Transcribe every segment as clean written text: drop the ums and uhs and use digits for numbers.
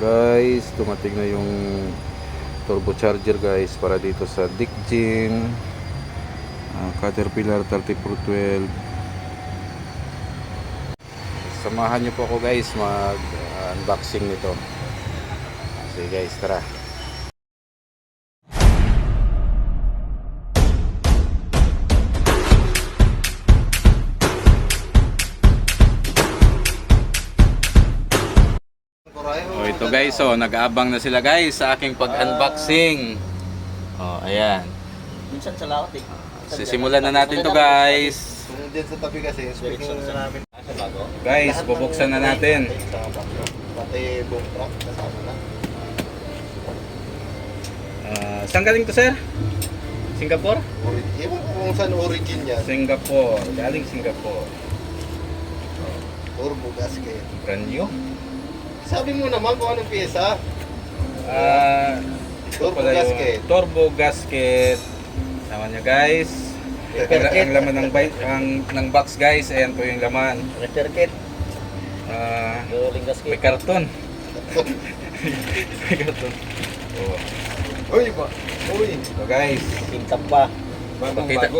Guys, dumating na yung turbocharger guys para dito sa Dikjin Caterpillar 3412. Samahan nyo po ako guys mag unboxing nito. Sige guys, tara. Oh, ito guys, oh, nag-aabang na sila guys sa aking pag-unboxing. Oh, ayan. Minsan sa laot eh. Sisimulan na natin to guys. Diyan sa tabi kasi, speaking na namin. Guys, bubuksan na natin. Pati boom truck, kasama na. Saan galing to sir? Singapore? Ewan ko kung saan origin yan. Singapore, galing Singapore. Turbo gasket. Brand new? Sabi mo naman kung anong pyesa. Turbo Turbo gasket. Turbo gasket. Sama nyo guys. Ang laman ng box guys, ayan po yung laman. Repair kit. Galing gasket. May karton. May karton. Oh. Uy ba? Uy. So guys, Pintap pa.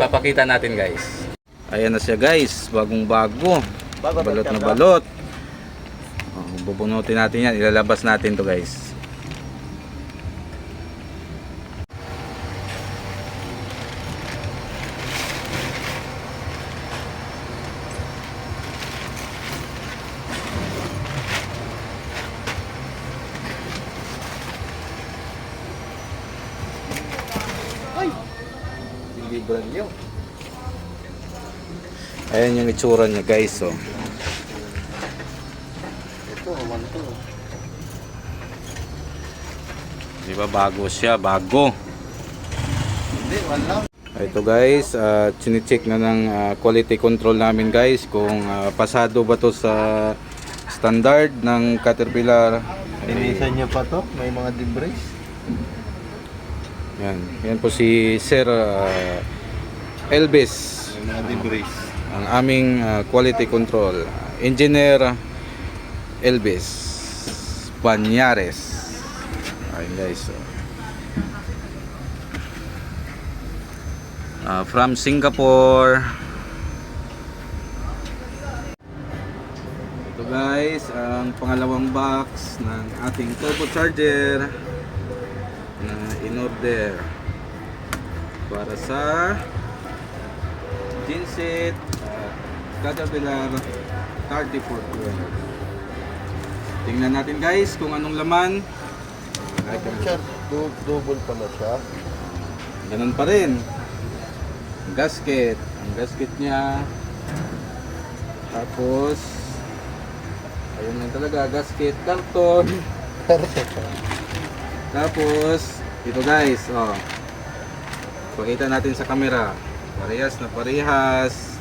papakita natin guys. Ayan na siya guys, bagong bago. Balot na pagkarga. balot. Bubunutin natin yan, ilalabas natin to guys. Hindi brand new. Ayan yung itsura niya guys. Oh. Ito, 1-2. Di ba bago siya, bago. Hindi, 1 lang. Ito guys, chine-check na ng quality control namin guys kung pasado ba to sa standard ng Caterpillar. Linisan niyo pa to, may mga debris. Yan po si Sir Elvis, May mga debris. ang aming quality control. Engineer Elvis Banyares. Ayun guys. From Singapore. Ito guys, ang pangalawang box ng ating turbocharger na in-order para sa Genset Caterpillar 3412. Tingnan natin guys kung anong laman. Double pala siya. Ganun pa rin. Gasket. Ang gasket niya. Tapos ayun lang talaga, gasket, karton. Tapos ito guys, oh. Pakita natin sa camera. Parehas na parehas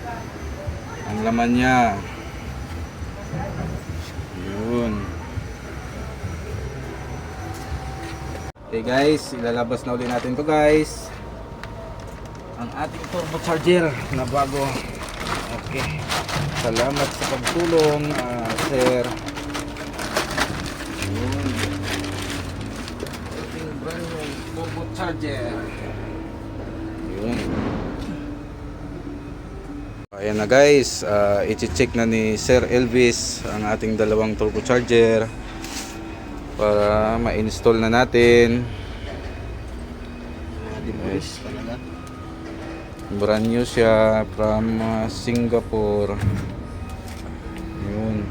ang laman niya. Yun. Okay guys, ilalabas na uli natin to guys. Ang ating turbocharger na bago. Okay. Salamat sa pagtulong, sir. Yun. Ating brand new turbocharger. Yun. Ayan na guys, i-check na ni Sir Elvis ang ating dalawang turbocharger para ma-install na natin. Mga debris talaga. Brand new siya from Singapore. Yun.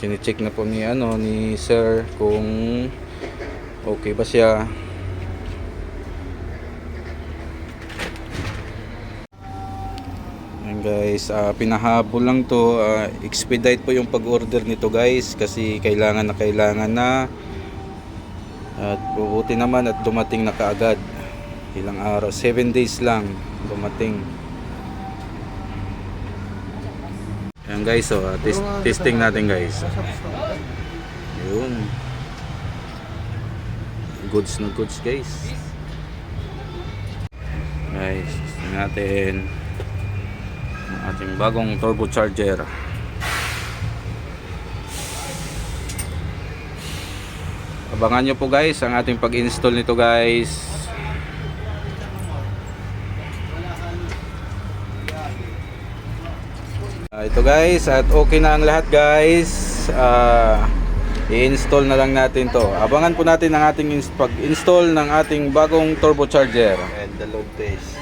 Chine-check na po ni Sir kung okay ba siya. Ayan guys, pinahabol lang to. Expedite po yung pag-order nito guys kasi kailangan na. At bubuti naman at dumating na kaagad. Ilang araw, 7 days lang dumating. Ayan guys, testing natin guys. Yun. Goods na goods guys. Guys, testing natin. ating bagong turbocharger. Abangan nyo po guys ang ating pag-install nito guys. Ito guys, at okay na ang lahat guys. I-install na lang natin to. Abangan po natin ang ating pag-install ng ating bagong turbocharger. And the load test.